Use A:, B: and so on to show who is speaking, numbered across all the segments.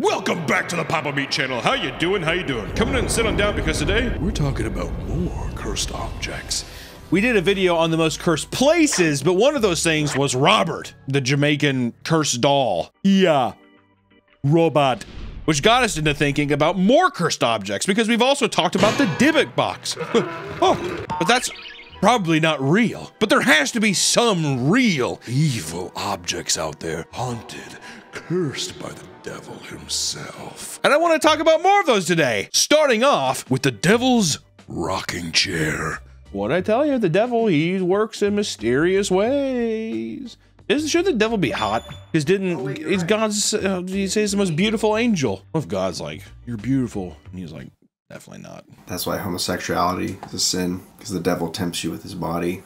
A: Welcome back to the Papa Meat channel. How you doing? How you doing? Coming in and sit on down because today we're talking about more cursed objects. We did a video on the most cursed places, but one of those things was Robert, the Jamaican cursed doll. Yeah, robot. Which got us into thinking about more cursed objects because we've also talked about the Dybbuk box. Oh, but that's probably not real. But there has to be some real evil objects out there, haunted, cursed by the devil himself. And I want to talk about more of those today, starting off with the devil's rocking chair. What I tell you, the devil, he works in mysterious ways. Should the devil be hot? Because is God's, he says the most beautiful angel. What if God's like, you're beautiful? And he's like, definitely not.
B: That's why homosexuality is a sin, because the devil tempts you with his body.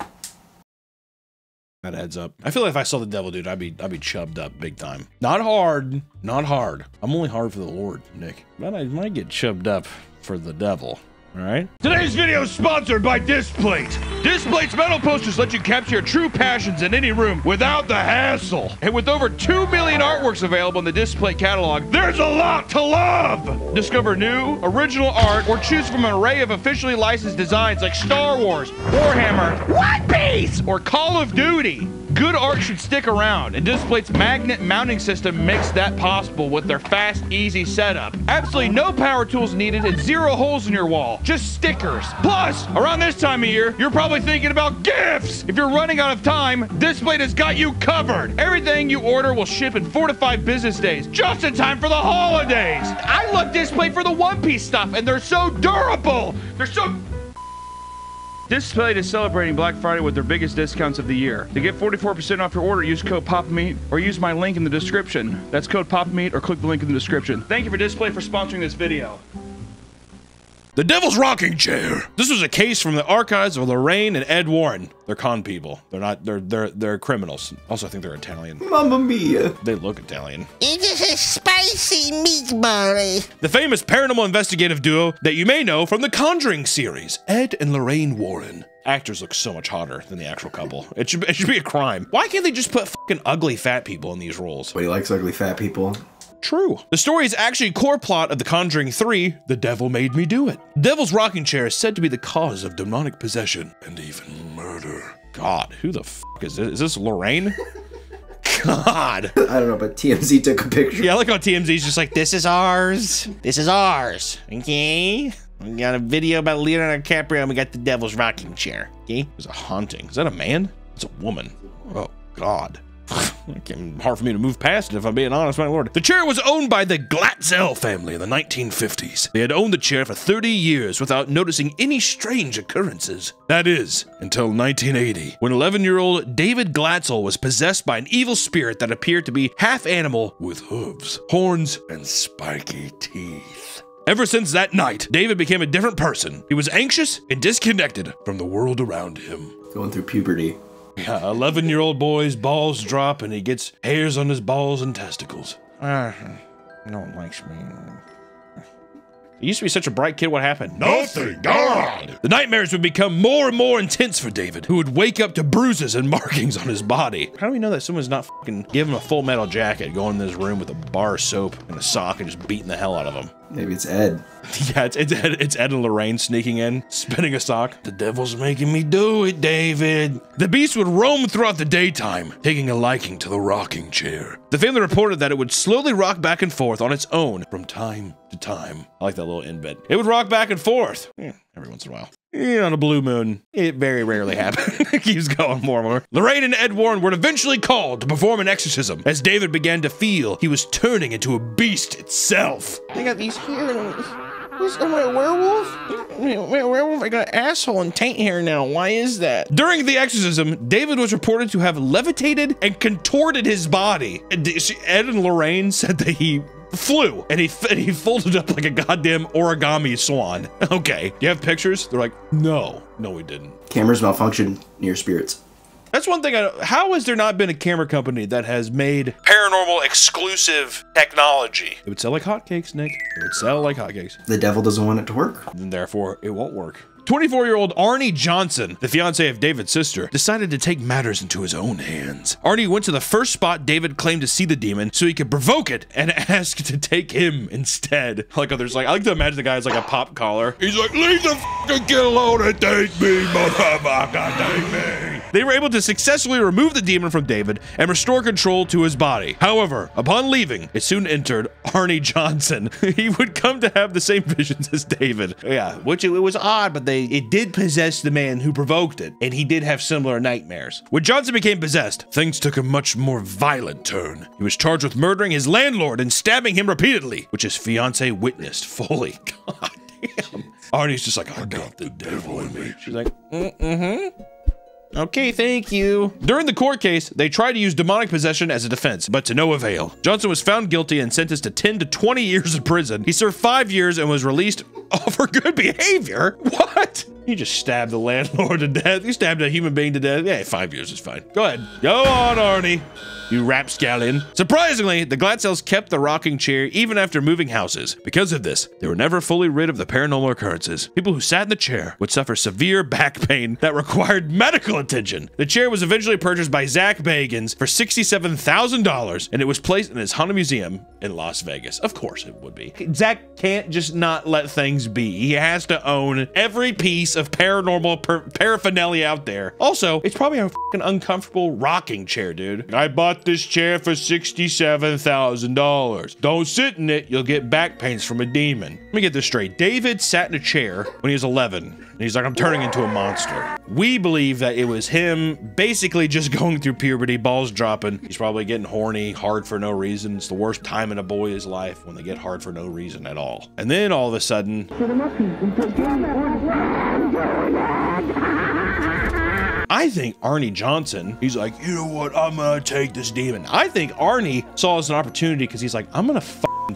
A: That adds up. I feel like if I saw the devil, dude, I'd be chubbed up big time. Not hard, not hard. I'm only hard for the Lord, Nick. But I might get chubbed up for the devil. All right. Today's video is sponsored by Displate. Displate's metal posters let you capture your true passions in any room without the hassle. And with over 2 million artworks available in the Displate catalog, there's a lot to love. Discover new, original art, or choose from an array of officially licensed designs like Star Wars, Warhammer, One Piece, or Call of Duty. Good art should stick around, and Displate's magnet mounting system makes that possible with their fast, easy setup. Absolutely no power tools needed and 0 holes in your wall, just stickers. Plus, around this time of year, you're probably thinking about gifts. If you're running out of time, Displate has got you covered. Everything you order will ship in 4 to 5 business days, just in time for the holidays. I love Displate for the One Piece stuff, and they're so durable. Displate is celebrating Black Friday with their biggest discounts of the year. To get 44% off your order, use code PAPAMEAT or use my link in the description. That's code PAPAMEAT or click the link in the description. Thank you for Displate for sponsoring this video. The Devil's Rocking Chair. This was a case from the archives of Lorraine and Ed Warren. They're con people. They're not, they're criminals. Also, I think they're Italian.
B: Mamma mia.
A: They look Italian.
C: It is a spicy meatball.
A: The famous paranormal investigative duo that you may know from the Conjuring series, Ed and Lorraine Warren. Actors look so much hotter than the actual couple. It should be a crime. Why can't they just put fucking ugly fat people in these roles?
B: But he likes ugly fat people.
A: True. The story is actually a core plot of The Conjuring 3, The Devil Made Me Do It. Devil's Rocking Chair is said to be the cause of demonic possession and even murder. God, who the fuck is this? Is this Lorraine? God.
B: I don't know, but TMZ took a picture.
A: Yeah, I like how TMZ's just like, this is ours. This is ours. Okay? We got a video about Leonardo DiCaprio and we got the Devil's Rocking Chair. Okay? It's a haunting. Is that a man? It's a woman. Oh, God. It's hard for me to move past it if I'm being honest, my lord. The chair was owned by the Glatzel family in the 1950s. They had owned the chair for 30 years without noticing any strange occurrences. That is, until 1980, when 11-year-old David Glatzel was possessed by an evil spirit that appeared to be half animal with hooves, horns, and spiky teeth. Ever since that night, David became a different person. He was anxious and disconnected from the world around him.
B: Going through puberty.
A: Yeah, 11-year-old boy's balls drop and he gets hairs on his balls and testicles. No one likes me. He used to be such a bright kid. What happened? Nothing. God! The nightmares would become more and more intense for David, who would wake up to bruises and markings on his body. How do we know that someone's not fucking giving him a Full Metal Jacket, going in this room with a bar of soap and a sock and just beating the hell out of him?
B: Maybe it's Ed.
A: Yeah, it's Ed and Lorraine sneaking in, spinning a sock. The devil's making me do it, David. The beast would roam throughout the daytime, taking a liking to the rocking chair. The family reported that it would slowly rock back and forth on its own from time to time. I like that little in bit. It would rock back and forth. Every once in a while. On a blue moon, it very rarely happens. It keeps going more and more. Lorraine and Ed Warren were eventually called to perform an exorcism as David began to feel he was turning into a beast itself.
C: I got these hair. Am I a werewolf? Werewolf? I got asshole and taint hair now. Why is that?
A: During the exorcism, David was reported to have levitated and contorted his body. Ed and Lorraine said that he flew and he folded up like a goddamn origami swan. Okay, you have pictures? They're like, no, we didn't.
B: Cameras malfunction near spirits.
A: That's one thing how has there not been a camera company that has made paranormal exclusive technology? It would sell like hotcakes, Nick. It would sell like hotcakes.
B: The devil doesn't want it to work.
A: And therefore, it won't work. 24-year-old Arnie Johnson, the fiance of David's sister, decided to take matters into his own hands. Arnie went to the first spot David claimed to see the demon so he could provoke it and ask to take him instead. Like others, like I like to imagine the guy as like a pop collar. He's like, leave the fucking kid alone and take me, motherfucker, take me. They were able to successfully remove the demon from David and restore control to his body. However, upon leaving, it soon entered Arnie Johnson. He would come to have the same visions as David. Yeah, which it was odd, but it did possess the man who provoked it, and he did have similar nightmares. When Johnson became possessed, things took a much more violent turn. He was charged with murdering his landlord and stabbing him repeatedly, which his fiance witnessed fully. God damn. Arnie's just like, I got the devil in me. She's like, okay, thank you. During the court case, they tried to use demonic possession as a defense, but to no avail. Johnson was found guilty and sentenced to 10 to 20 years in prison. He served 5 years and was released for good behavior. What? You just stabbed the landlord to death. You stabbed a human being to death. Yeah, 5 years is fine. Go ahead. Go on, Arnie. You rapscallion. Surprisingly, the Gladsels kept the rocking chair even after moving houses. Because of this, they were never fully rid of the paranormal occurrences. People who sat in the chair would suffer severe back pain that required medical attention. The chair was eventually purchased by Zach Bagans for $67,000, and it was placed in his Haunted Museum in Las Vegas. Of course it would be. Zach can't just not let things be. He has to own every piece of paranormal paraphernalia out there. Also, it's probably a fucking uncomfortable rocking chair, dude. I bought this chair for $67,000. Don't sit in it, you'll get back pains from a demon. Let me get this straight. David sat in a chair when he was 11, and he's like, I'm turning into a monster. We believe that it was him basically just going through puberty, balls dropping. He's probably getting horny, hard for no reason. It's the worst time in a boy's life when they get hard for no reason at all. And then all of a sudden, I think Arnie Johnson, he's like, you know what, I'm gonna take this demon. I think Arnie saw it as an opportunity because he's like, I'm gonna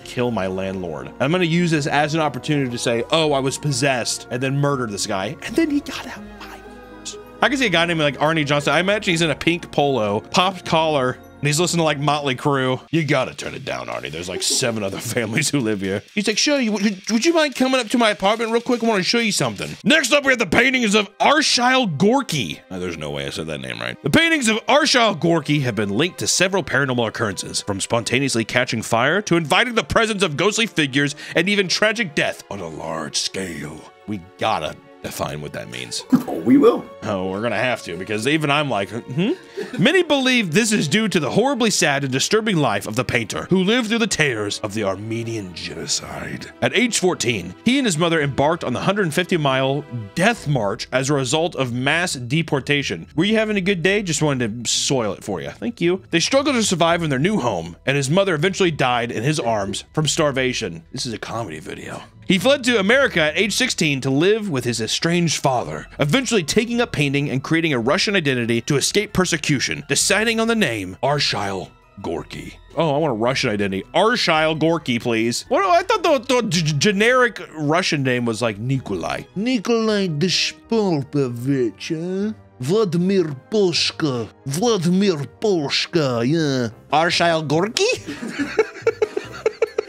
A: kill my landlord. I'm gonna use this as an opportunity to say, oh, I was possessed, and then murder this guy. And then he got out 5 years. I can see a guy named like Arnie Johnson. I imagine he's in a pink polo, popped collar, and he's listening to like Motley Crue. You gotta turn it down, Arnie. There's like 7 other families who live here. He's like, sure, would you mind coming up to my apartment real quick? I want to show you something. Next up, we have the paintings of Arshile Gorky. Oh, there's no way I said that name right. The paintings of Arshile Gorky have been linked to several paranormal occurrences, from spontaneously catching fire to inviting the presence of ghostly figures and even tragic death on a large scale. We gotta define what that means.
B: Oh, we will.
A: Oh, we're gonna have to, because even I'm like, Many believe this is due to the horribly sad and disturbing life of the painter, who lived through the terrors of the Armenian genocide. At age 14, he and his mother embarked on the 150-mile death march as a result of mass deportation. Were you having a good day? Just wanted to soil it for you. Thank you. They struggled to survive in their new home, and his mother eventually died in his arms from starvation. This is a comedy video. He fled to America at age 16 to live with his estranged father, eventually taking up painting and creating a Russian identity to escape persecution, deciding on the name Arshile Gorky. Oh, I want a Russian identity. Arshile Gorky, please. What? I thought the generic Russian name was like Nikolai.
C: Nikolai Despolpovich, huh? Vladimir Polshka. Vladimir Polshka, yeah. Arshile Gorky?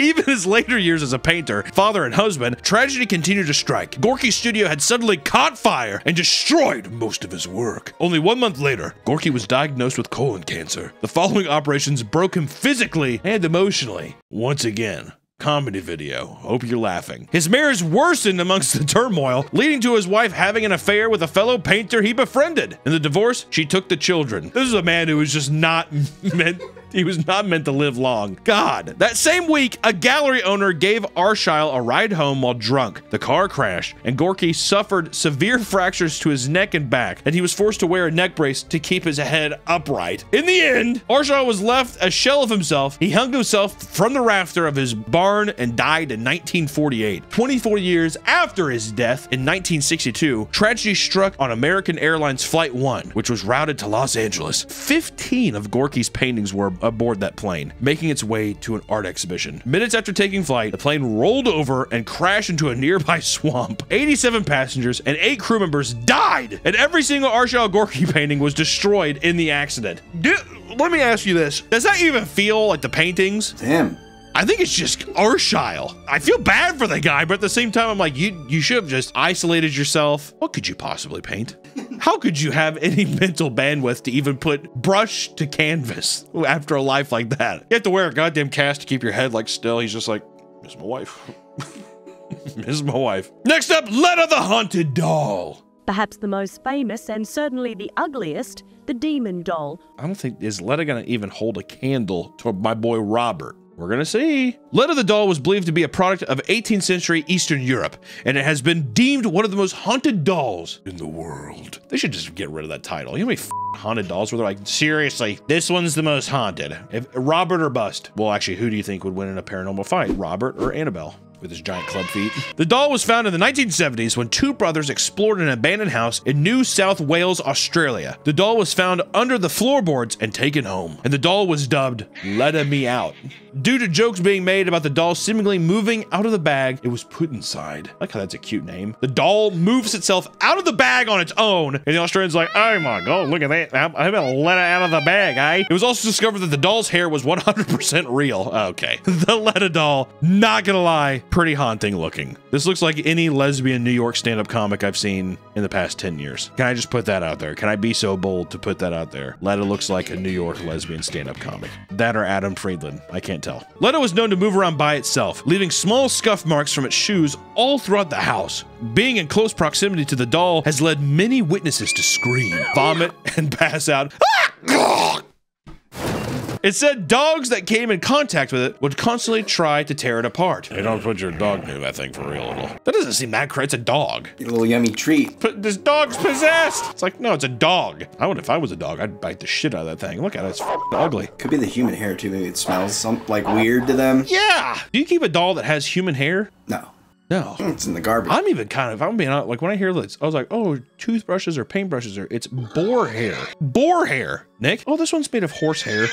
A: Even his later years as a painter, father, and husband, tragedy continued to strike. Gorky's studio had suddenly caught fire and destroyed most of his work. Only 1 month later, Gorky was diagnosed with colon cancer. The following operations broke him physically and emotionally. Once again, comedy video. Hope you're laughing. His marriage worsened amongst the turmoil, leading to his wife having an affair with a fellow painter he befriended. In the divorce, she took the children. This is a man who was just not meant... He was not meant to live long. God. That same week, a gallery owner gave Arshile a ride home while drunk. The car crashed, and Gorky suffered severe fractures to his neck and back, and he was forced to wear a neck brace to keep his head upright. In the end, Arshile was left a shell of himself. He hung himself from the rafter of his barn and died in 1948. 24 years after his death, in 1962, tragedy struck on American Airlines Flight 1, which was routed to Los Angeles. 15 of Gorky's paintings were aboard that plane, making its way to an art exhibition. Minutes after taking flight, the plane rolled over and crashed into a nearby swamp. 87 passengers and 8 crew members died, and every single Arshile Gorky painting was destroyed in the accident. Let me ask you this. Does that even feel like the paintings?
B: Damn.
A: I think it's just Arshile. I feel bad for the guy, but at the same time, I'm like, you should have just isolated yourself. What could you possibly paint? How could you have any mental bandwidth to even put brush to canvas after a life like that? You have to wear a goddamn cast to keep your head like still. He's just like, miss my wife. Miss my wife. Next up, Letta the Haunted Doll.
D: Perhaps the most famous and certainly the ugliest, the Demon Doll.
A: I don't think, is Letta gonna even hold a candle to my boy Robert? We're gonna see. Letta the doll was believed to be a product of 18th century Eastern Europe, and it has been deemed one of the most haunted dolls in the world. They should just get rid of that title. You know how many haunted dolls where they're like, seriously, this one's the most haunted. If Robert or bust. Well, actually, who do you think would win in a paranormal fight? Robert or Annabelle? With his giant club feet. The doll was found in the 1970s when two brothers explored an abandoned house in New South Wales, Australia. The doll was found under the floorboards and taken home, and the doll was dubbed Letta Me Out. Due to jokes being made about the doll seemingly moving out of the bag, it was put inside. I like how that's a cute name. The doll moves itself out of the bag on its own, and the Australian's like, oh my god, look at that. I'm gonna let it out of the bag, eh? It was also discovered that the doll's hair was 100% real. Okay. The Letta doll, not gonna lie, pretty haunting looking. This looks like any lesbian New York stand-up comic I've seen in the past 10 years. Can I just put that out there? Can I be so bold to put that out there? Letta looks like a New York lesbian stand-up comic. That or Adam Friedland. I can't tell. Letta was known to move around by itself, leaving small scuff marks from its shoes all throughout the house. Being in close proximity to the doll has led many witnesses to scream, vomit, and pass out. It said dogs that came in contact with it would constantly try to tear it apart. Hey, don't put your dog near that thing for real at all. That doesn't seem that crazy. It's a dog.
B: A little yummy treat.
A: But this dog's possessed. It's like, no, it's a dog. I would if I was a dog. I'd bite the shit out of that thing. Look at it. It's ugly.
B: Could be the human hair too. Maybe it smells like weird to them.
A: Yeah. Do you keep a doll that has human hair?
B: No.
A: No.
B: It's in the garbage.
A: I'm even kind of, I'm being honest, like when I hear this, I was like, oh, toothbrushes or paintbrushes or it's boar hair. Boar hair, Nick. Oh, this one's made of horse hair.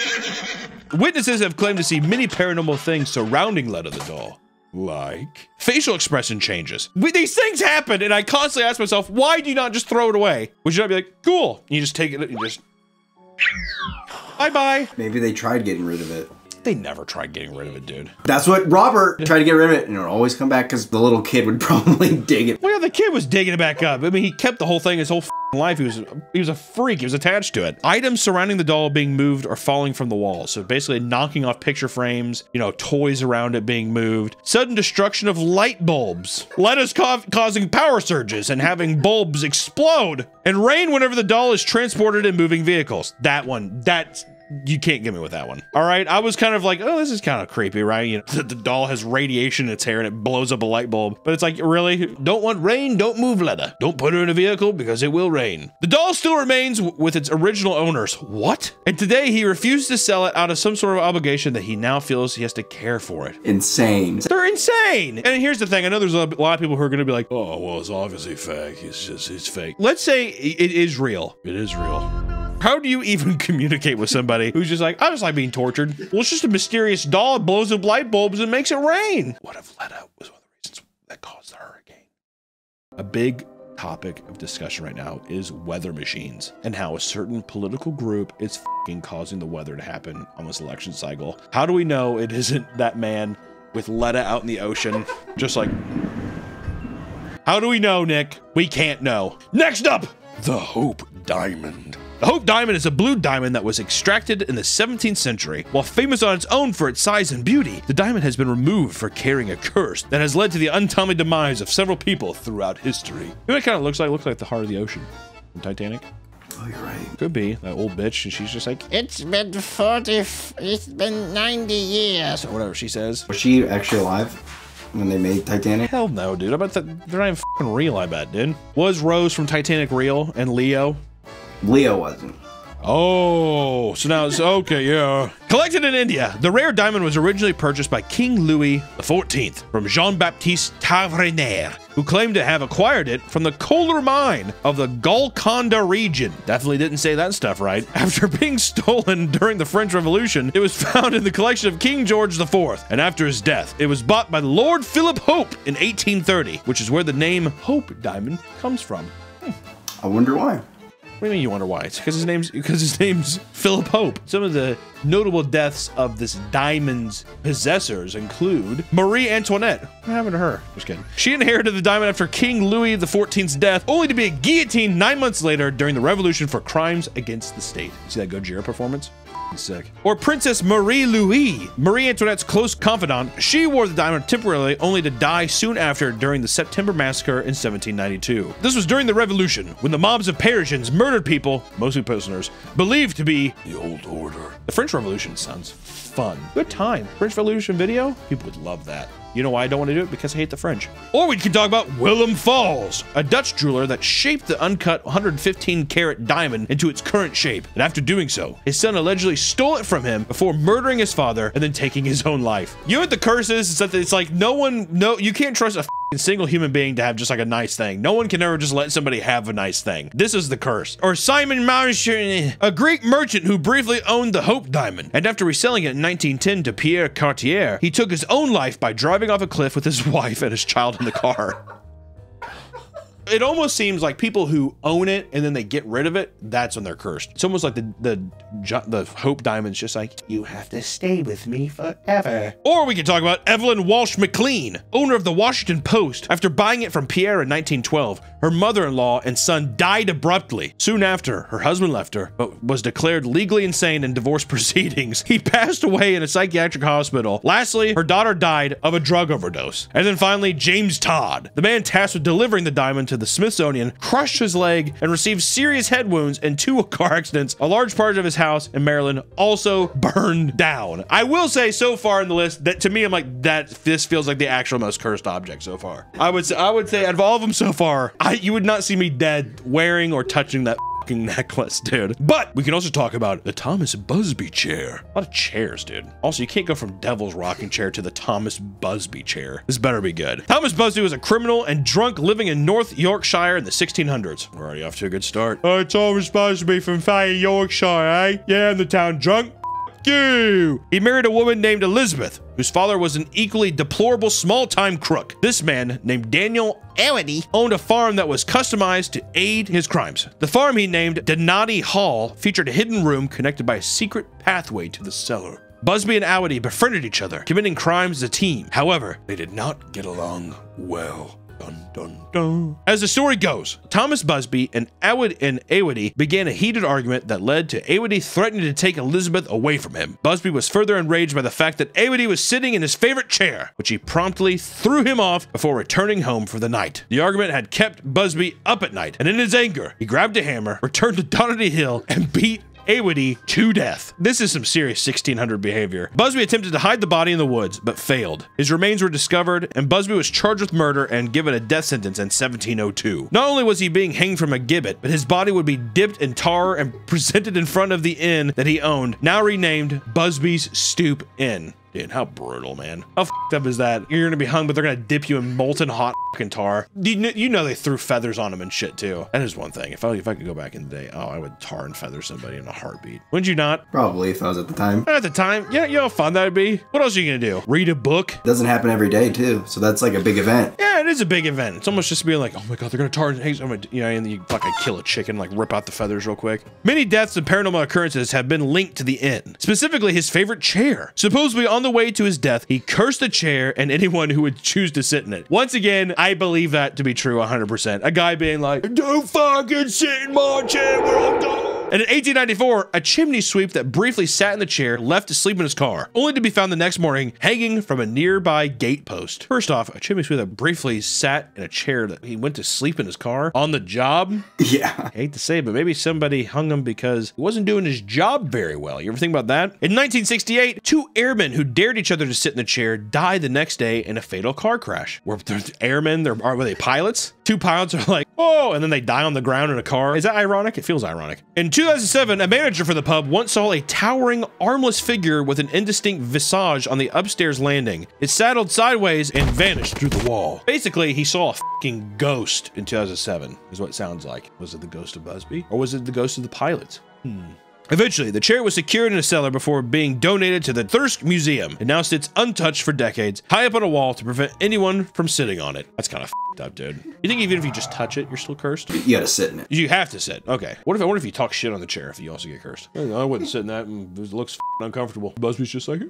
A: Witnesses have claimed to see many paranormal things surrounding Letta the doll. Like facial expression changes. These things happen, and I constantly ask myself, why do you not just throw it away? Would you not be like, cool? You just take it, you just, bye-bye.
B: Maybe they tried getting rid of it.
A: They never tried getting rid of it, dude.
B: That's what Robert tried to get rid of it, and it would always come back because the little kid would probably dig it.
A: Well, yeah, the kid was digging it back up. I mean, he kept the whole thing his whole life. He was a freak. He was attached to it. Items surrounding the doll being moved or falling from the wall. So basically knocking off picture frames, you know, toys around it being moved. Sudden destruction of light bulbs. Letta's causing power surges and having bulbs explode. And rain whenever the doll is transported in moving vehicles. That one, you can't get me with that one. All right, I was kind of like, oh, this is kind of creepy, right? You know, the doll has radiation in its hair and it blows up a light bulb. But it's like, really? Don't want rain? Don't move, Letta. Don't put her in a vehicle because it will rain. The doll still remains with its original owners. What? And today he refused to sell it out of some sort of obligation that he now feels he has to care for it.
B: Insane.
A: They're insane. And here's the thing. I know there's a lot of people who are going to be like, oh, well, it's obviously fake. It's fake. Let's say it is real. It is real. How do you even communicate with somebody who's just like, I just like being tortured? Well, it's just a mysterious doll. It blows up light bulbs and makes it rain. What if Letta was one of the reasons that caused the hurricane? A big topic of discussion right now is weather machines and how a certain political group is f***ing causing the weather to happen on this election cycle. How do we know it isn't that man with Letta out in the ocean? Just like, how do we know, Nick? We can't know. Next up, the Hope Diamond. The Hope Diamond is a blue diamond that was extracted in the 17th century. While famous on its own for its size and beauty, the diamond has been removed for carrying a curse that has led to the untimely demise of several people throughout history. You know what it kind of looks like? It looks like the heart of the ocean from Titanic.
B: Oh, you're right.
A: Could be. That old bitch, and she's just like,
C: It's been 90 years.
A: or whatever she says.
B: Was she actually alive when they made Titanic?
A: Hell no, dude. I bet they're not even f***ing real, I bet, dude. Was Rose from Titanic real? And Leo?
B: Leo wasn't.
A: Oh, so now it's okay, yeah. Collected in India, the rare diamond was originally purchased by King Louis XIV from Jean-Baptiste Tavernier, who claimed to have acquired it from the Kohler mine of the Golconda region. Definitely didn't say that stuff right. After being stolen during the French Revolution, it was found in the collection of King George IV, and after his death, it was bought by Lord Philip Hope in 1830, which is where the name Hope Diamond comes from.
B: I wonder why.
A: What do you mean you wonder why? It's because his name's Philip Hope. Some of the notable deaths of this diamond's possessors include Marie Antoinette. What happened to her? Just kidding. She inherited the diamond after King Louis XIV's death, only to be guillotined 9 months later during the Revolution for crimes against the state. See that Gojira performance? Sick. Or Princess Marie Louise, Marie Antoinette's close confidant. She wore the diamond temporarily, only to die soon after during the September Massacre in 1792. This was during the Revolution, when the mobs of Parisians murdered people, mostly prisoners, believed to be the Old Order. The French Revolution sounds fun. Good time. French Revolution video? People would love that. You know why I don't want to do it? Because I hate the French. Or we can talk about Willem Falls, a Dutch jeweler that shaped the uncut 115-carat diamond into its current shape. And after doing so, his son allegedly stole it from him before murdering his father and then taking his own life. You know what the curse is? It's that it's like you can't trust a single human being to have just like a nice thing. No one can ever just let somebody have a nice thing. This is the curse. Or Simon Marchand, a Greek merchant who briefly owned the Hope diamond, and after reselling it in 1910 to Pierre Cartier, he took his own life by driving off a cliff with his wife and his child in the car. It almost seems like people who own it and then they get rid of it, that's when they're cursed. It's almost like the Hope diamond's just like, you have to stay with me forever. Or we can talk about Evelyn Walsh McLean, owner of the Washington Post. After buying it from Pierre in 1912, her mother-in-law and son died abruptly. Soon after, her husband left her, but was declared legally insane in divorce proceedings. He passed away in a psychiatric hospital. Lastly, her daughter died of a drug overdose. And then finally, James Todd, the man tasked with delivering the diamond to the Smithsonian, crushed his leg and received serious head wounds in 2 car accidents. A large part of his house in Maryland also burned down. I will say so far in the list that to me, I'm like, this feels like the actual most cursed object so far. I would say out of all of them so far, you would not see me dead wearing or touching that necklace, dude. But we can also talk about the Thomas Busby chair. A lot of chairs, dude. Also, you can't go from Devil's rocking chair to the Thomas Busby chair. This better be good. Thomas Busby was a criminal and drunk living in North Yorkshire in the 1600s. We're already off to a good start. Oh, Thomas Busby from Fay, Yorkshire, eh? Yeah, I'm the town drunk. You. He married a woman named Elizabeth, whose father was an equally deplorable small-time crook. This man, named Daniel Awady, owned a farm that was customized to aid his crimes. The farm he named Donati Hall featured a hidden room connected by a secret pathway to the cellar. Busby and Awady befriended each other, committing crimes as a team. However, they did not get along well. Dun, dun, dun. As the story goes, Thomas Busby and Awady began a heated argument that led to Awady threatening to take Elizabeth away from him. Busby was further enraged by the fact that Awady was sitting in his favorite chair, which he promptly threw him off before returning home for the night. The argument had kept Busby up at night, and in his anger, he grabbed a hammer, returned to Donati Hill, and beat Awady to death. This is some serious 1600 behavior. Busby attempted to hide the body in the woods, but failed. His remains were discovered, and Busby was charged with murder and given a death sentence in 1702. Not only was he being hanged from a gibbet, but his body would be dipped in tar and presented in front of the inn that he owned, now renamed Busby's Stoop Inn. Dude, how brutal, man. How f***ed up is that? You're gonna be hung, but they're gonna dip you in molten hot fucking tar. You know they threw feathers on him and shit, too. That is one thing. If I could go back in the day, oh, I would tar and feather somebody in a heartbeat. Wouldn't you not?
B: Probably, if I was at the time.
A: At the time? Yeah, you know how fun that would be? What else are you gonna do? Read a book?
B: Doesn't happen every day, too. So that's like a big event.
A: Yeah, it is a big event. It's almost just being like, oh my god, they're gonna tar and hang somebody, you know, and you fucking kill a chicken, like rip out the feathers real quick. Many deaths and paranormal occurrences have been linked to the inn, specifically his favorite chair. Supposedly on the way to his death, he cursed the chair and anyone who would choose to sit in it. Once again, I believe that to be true 100%. A guy being like, don't fucking sit in my chair when I'm done. And in 1894, a chimney sweep that briefly sat in the chair left to sleep in his car, only to be found the next morning hanging from a nearby gate post. First off, a chimney sweep that briefly sat in a chair that he went to sleep in his car on the job.
B: Yeah.
A: I hate to say it, but maybe somebody hung him because he wasn't doing his job very well. You ever think about that? In 1968, 2 airmen who dared each other to sit in the chair died the next day in a fatal car crash. Were airmen, were they pilots? 2 pilots are like, oh, and then they die on the ground in a car. Is that ironic? It feels ironic. In 2007, a manager for the pub once saw a towering, armless figure with an indistinct visage on the upstairs landing. It saddled sideways and vanished through the wall. Basically, he saw a fucking ghost in 2007, is what it sounds like. Was it the ghost of Busby? Or was it the ghost of the pilots? Eventually, the chair was secured in a cellar before being donated to the Thirsk Museum. It now sits untouched for decades, high up on a wall to prevent anyone from sitting on it. That's kind of f***ed up, dude. You think even if you just touch it, you're still cursed?
B: You gotta sit in it.
A: You have to sit. Okay. I wonder if you talk shit on the chair if you also get cursed. I wouldn't sit in that. It looks f***ing uncomfortable. Busby's just like,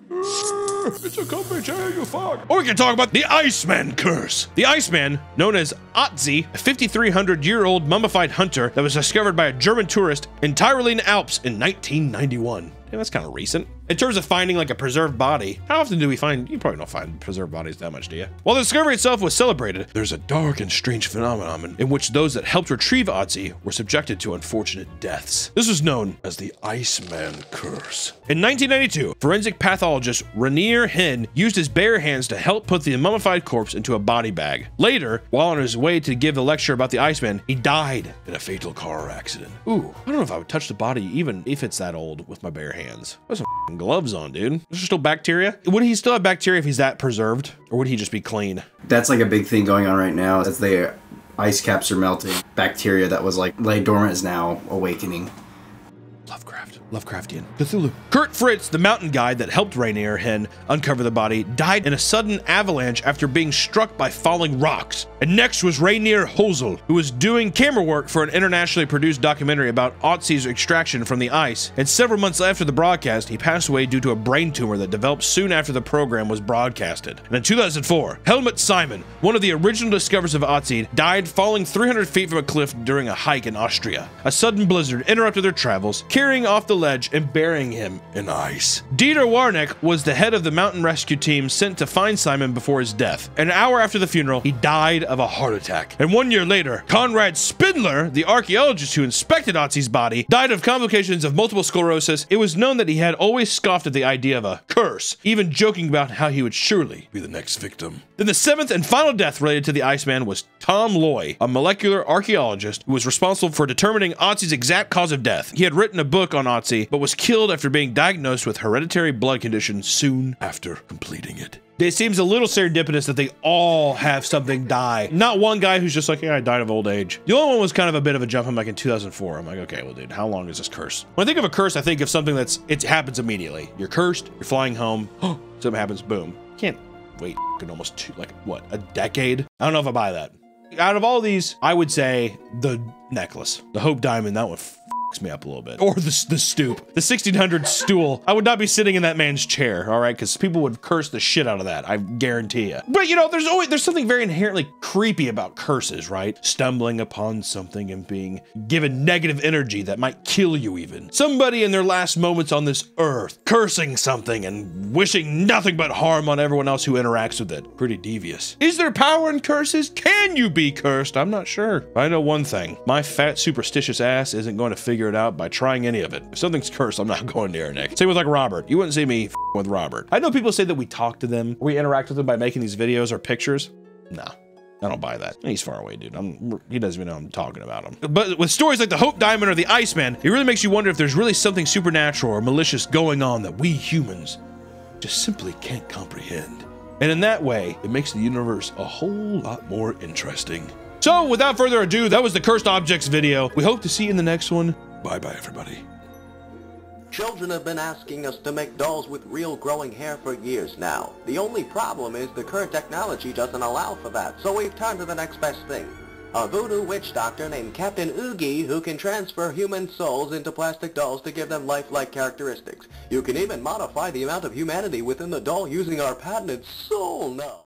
A: it's a comfy chair, you fuck. Or we can talk about the Iceman curse. The Iceman, known as Otzi, a 5,300-year-old mummified hunter that was discovered by a German tourist in Tyrolean Alps in 1991. Yeah, that's kind of recent. In terms of finding like a preserved body, how often do we find, you probably don't find preserved bodies that much, do you? While the discovery itself was celebrated, there's a dark and strange phenomenon in which those that helped retrieve Otzi were subjected to unfortunate deaths. This was known as the Iceman curse. In 1992, forensic pathologist Rainier Hen used his bare hands to help put the mummified corpse into a body bag. Later, while on his way to give the lecture about the Iceman, he died in a fatal car accident. Ooh, I don't know if I would touch the body even if it's that old with my bare hands. Put some gloves on, dude. Is there still bacteria? Would he still have bacteria if he's that preserved? Or would he just be clean?
B: That's like a big thing going on right now. As the ice caps are melting, bacteria that was like lay dormant is now awakening.
A: Lovecraftian. Cthulhu. Kurt Fritz, the mountain guide that helped Rainier Hen uncover the body, died in a sudden avalanche after being struck by falling rocks. And next was Rainier Hosel, who was doing camera work for an internationally produced documentary about Otzi's extraction from the ice. And several months after the broadcast, he passed away due to a brain tumor that developed soon after the program was broadcasted. And in 2004, Helmut Simon, one of the original discoverers of Otzi, died falling 300 feet from a cliff during a hike in Austria. A sudden blizzard interrupted their travels, carrying off the ledge and burying him in ice. Dieter Warneck was the head of the mountain rescue team sent to find Simon before his death. An hour after the funeral, he died of a heart attack. And 1 year later, Konrad Spindler, the archaeologist who inspected Otzi's body, died of complications of multiple sclerosis. It was known that he had always scoffed at the idea of a curse, even joking about how he would surely be the next victim. Then the seventh and final death related to the Iceman was Tom Loy, a molecular archaeologist who was responsible for determining Otzi's exact cause of death. He had written a book on Otzi, but was killed after being diagnosed with hereditary blood condition soon after completing it. It seems a little serendipitous that they all have something die. Not one guy who's just like, yeah, I died of old age. The only one was kind of a bit of a jump. I'm like in 2004. I'm like, okay, well, dude, how long is this curse? When I think of a curse, I think of something it happens immediately. You're cursed, you're flying home, something happens, boom. You can't wait almost a decade? I don't know if I buy that. Out of all these, I would say the necklace, the Hope Diamond, that one me up a little bit. Or the stoop. The 1600 stool. I would not be sitting in that man's chair, all right? Because people would curse the shit out of that, I guarantee you. But you know, there's something very inherently creepy about curses, right? Stumbling upon something and being given negative energy that might kill you even. Somebody in their last moments on this earth, cursing something and wishing nothing but harm on everyone else who interacts with it. Pretty devious. Is there power in curses? Can you be cursed? I'm not sure. I know one thing. My fat, superstitious ass isn't going to figure it out by trying any of it. If something's cursed, I'm not going near it, Nick. Same with like Robert. You wouldn't see me with Robert. I know people say that we talk to them, we interact with them by making these videos or pictures. No, I don't buy that. He's far away, dude. He doesn't even know I'm talking about him. But with stories like the Hope Diamond or the Iceman, it really makes you wonder if there's really something supernatural or malicious going on that we humans just simply can't comprehend. And in that way, it makes the universe a whole lot more interesting. So without further ado, that was the Cursed Objects video. We hope to see you in the next one. Bye-bye, everybody.
E: Children have been asking us to make dolls with real growing hair for years now. The only problem is the current technology doesn't allow for that, so we've turned to the next best thing. A voodoo witch doctor named Captain Oogie who can transfer human souls into plastic dolls to give them lifelike characteristics. You can even modify the amount of humanity within the doll using our patented soul now.